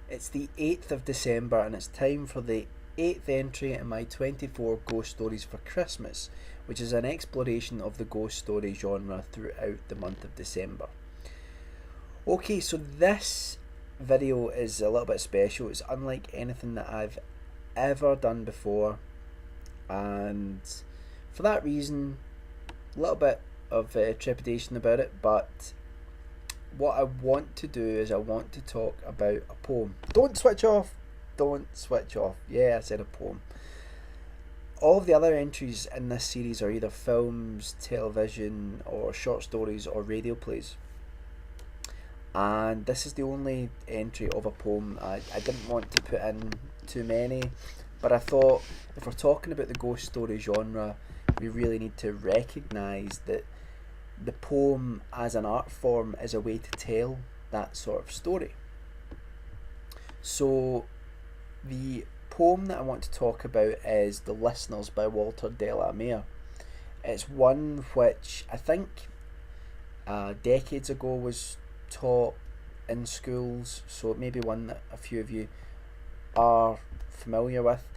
It's the 8th of December and it's time for the 8th entry in my 24 ghost stories for Christmas, which is an exploration of the ghost story genre throughout the month of December. Okay, so this video is a little bit special. It's unlike anything that I've ever done before, and for that reason, a little bit of trepidation about it, but what I want to do is I want to talk about a poem. Don't switch off! Don't switch off. Yeah, I said a poem. All of the other entries in this series are either films, television, or short stories or radio plays. And this is the only entry of a poem. I didn't want to put in too many, but I thought if we're talking about the ghost story genre, we really need to recognise that the poem as an art form is a way to tell that sort of story. So the poem that I want to talk about is The Lesnars by Walter de la Mare. It's one which I think decades ago was taught in schools, so it may be one that a few of you are familiar with.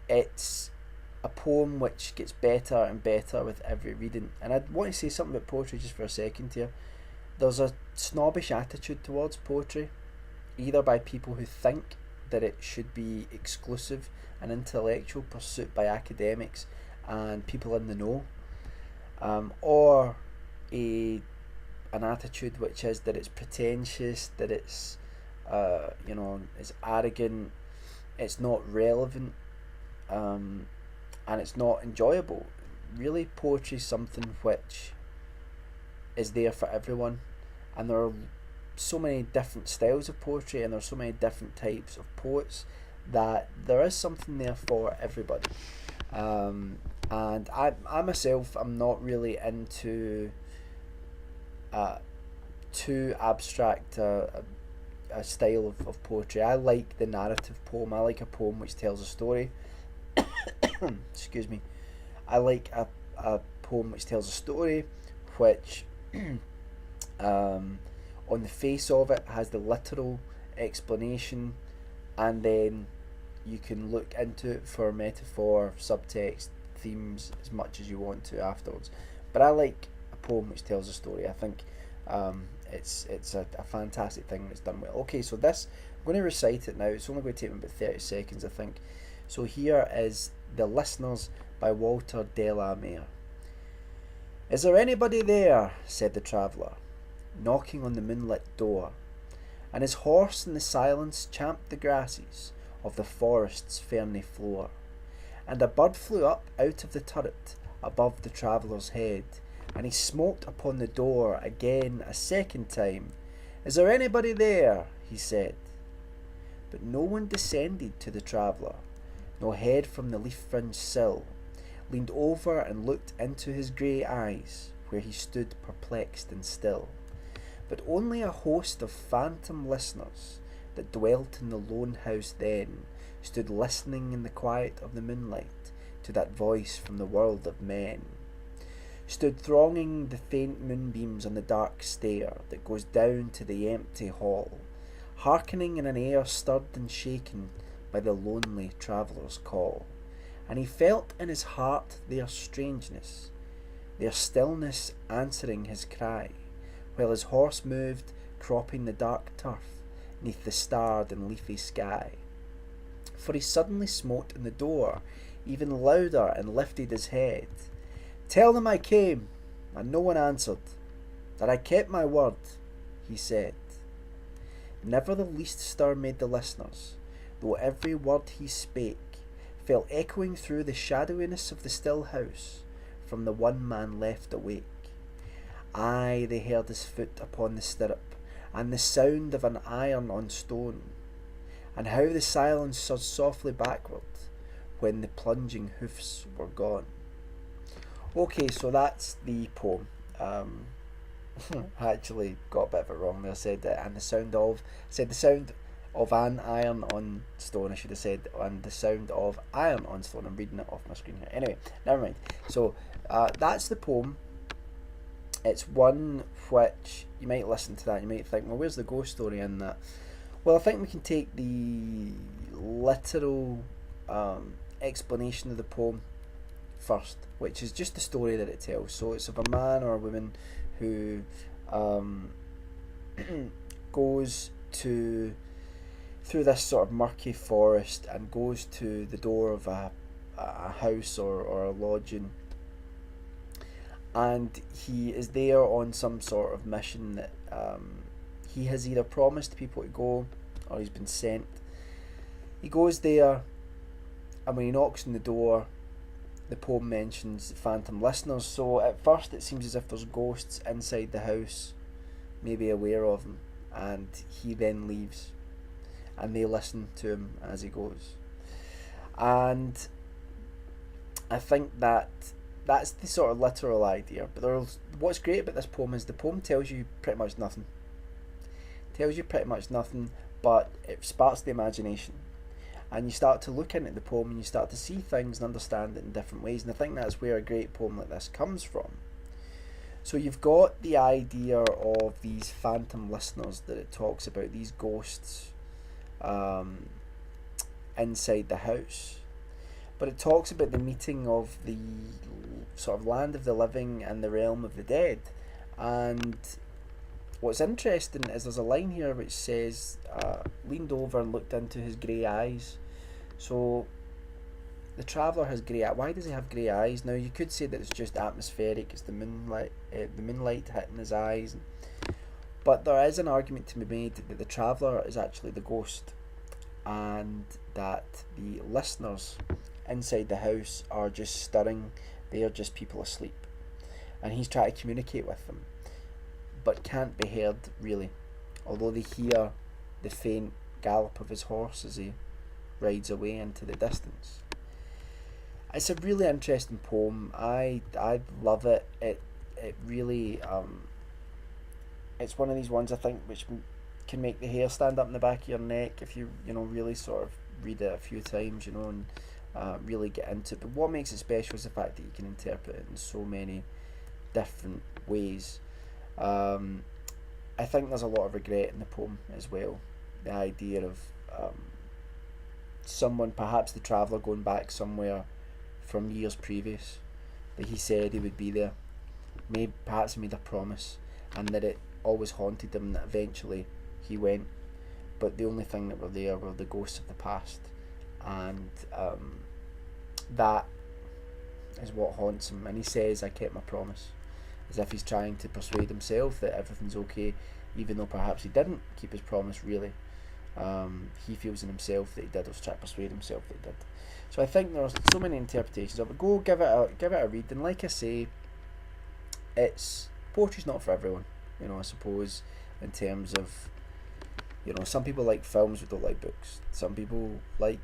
It's a poem which gets better and better with every reading. And I want to say something about poetry just for a second here. There's a snobbish attitude towards poetry, either by people who think that it should be exclusive and intellectual pursuit by academics and people in the know, or an attitude which is that it's pretentious, that it's it's arrogant, it's not relevant, and it's not enjoyable. Really, poetry is something which is there for everyone, and there are so many different styles of poetry and there are so many different types of poets that there is something there for everybody. And I myself, I'm not really into too abstract a style of poetry. I like the narrative poem. I like a poem which tells a story. Excuse me. I like a poem which tells a story which on the face of it has the literal explanation, and then you can look into it for metaphor, subtext, themes as much as you want to afterwards. But I like a poem which tells a story. I think it's a fantastic thing when it's done well. Okay, so this, I'm going to recite it now. It's only going to take me about 30 seconds, I think. So here is The Lesnars by Walter de la Mare. "Is there anybody there?" said the traveller, knocking on the moonlit door, and his horse in the silence champed the grasses of the forest's ferny floor, and a bird flew up out of the turret above the traveller's head, and he smote upon the door again a second time. "Is there anybody there?" he said. But no one descended to the traveller. No head from the leaf-fringed sill leaned over and looked into his grey eyes, where he stood perplexed and still, but only a host of phantom listeners that dwelt in the lone house then stood listening in the quiet of the moonlight to that voice from the world of men, stood thronging the faint moonbeams on the dark stair that goes down to the empty hall, hearkening in an air stirred and shaken by the lonely traveller's call. And he felt in his heart their strangeness, their stillness answering his cry, while his horse moved, cropping the dark turf neath the starred and leafy sky. For he suddenly smote on the door, even louder, and lifted his head. "Tell them I came," and no one answered, "that I kept my word," he said. Never the least stir made the listeners, though every word he spake fell echoing through the shadowiness of the still house from the one man left awake. Aye, they heard his foot upon the stirrup, and the sound of an iron on stone, and how the silence surged softly backward when the plunging hoofs were gone. Okay, so that's the poem. I actually got a bit of it wrong there. I said and the sound of an iron on stone. I should have said and the sound of iron on stone. I'm reading it off my screen here. Anyway, never mind. So that's the poem. It's one which you might listen to that and you might think, well, where's the ghost story in that? Well, I think we can take the literal explanation of the poem first, which is just the story that it tells. So it's of a man or a woman who um, goes to through this sort of murky forest and goes to the door of a house or a lodging, and he is there on some sort of mission that he has either promised people to go or he's been sent. He goes there, and when he knocks on the door, the poem mentions phantom listeners. So at first it seems as if there's ghosts inside the house, maybe aware of him, and he then leaves, and they listen to him as he goes. And I think that that's the sort of literal idea. But what's great about this poem is the poem tells you pretty much nothing. Tells you pretty much nothing, but it sparks the imagination. And you start to look into the poem and you start to see things and understand it in different ways. And I think that's where a great poem like this comes from. So you've got the idea of these phantom listeners that it talks about, these ghosts inside the house. But it talks about the meeting of the sort of land of the living and the realm of the dead. And what's interesting is there's a line here which says, leaned over and looked into his grey eyes. So the traveller has grey eyes. Why does he have grey eyes? Now you could say that it's just atmospheric, it's the moonlight hitting his eyes. But there is an argument to be made that the traveller is actually the ghost, and that the listeners inside the house are just stirring, they are just people asleep. And he's trying to communicate with them, but can't be heard really, although they hear the faint gallop of his horse as he rides away into the distance. It's a really interesting poem. I love it. It really it's one of these ones I think which can make the hair stand up in the back of your neck if you really sort of read it a few times, and really get into it. But what makes it special is the fact that you can interpret it in so many different ways. I think there's a lot of regret in the poem as well. The idea of someone, perhaps the traveller, going back somewhere from years previous, that he said he would be there. Perhaps he made a promise, and that it always haunted him, that eventually he went. But the only thing that were there were the ghosts of the past, and that is what haunts him. And he says, I kept my promise, as if he's trying to persuade himself that everything's okay, even though perhaps he didn't keep his promise really. He feels in himself that he did, or was trying to persuade himself that he did. So I think there's so many interpretations of it. Go give it a read, and like I say, poetry's not for everyone. I suppose, in terms of, some people like films but don't like books. Some people like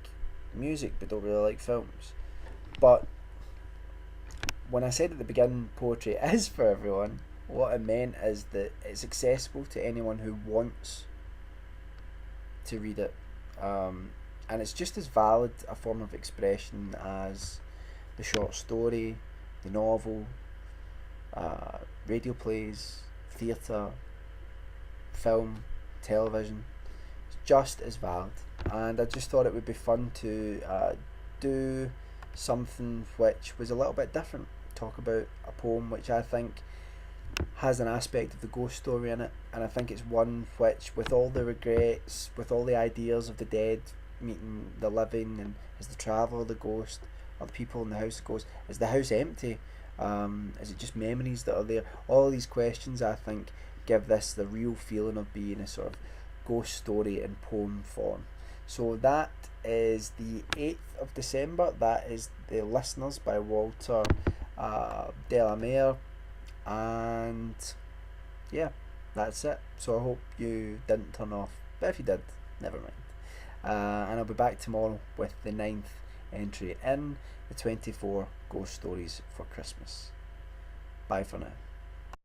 music but don't really like films. But when I said at the beginning poetry is for everyone, what I meant is that it's accessible to anyone who wants to read it. And it's just as valid a form of expression as the short story, the novel, radio plays, theatre, film, television. It's just as valid. And I just thought it would be fun to do something which was a little bit different. Talk about a poem which I think has an aspect of the ghost story in it, and I think it's one which, with all the regrets, with all the ideas of the dead meeting the living, and is the traveller the ghost, are the people in the house the ghost, is the house empty, is it just memories that are there? All of these questions, I think, give this the real feeling of being a sort of ghost story in poem form. So that is the 8th of December. That is the Lesnars by Walter Delamere. And yeah, that's it. So I hope you didn't turn off, but if you did, never mind. And I'll be back tomorrow with the 9th entry in the 24 Ghost Stories for Christmas. Bye for now.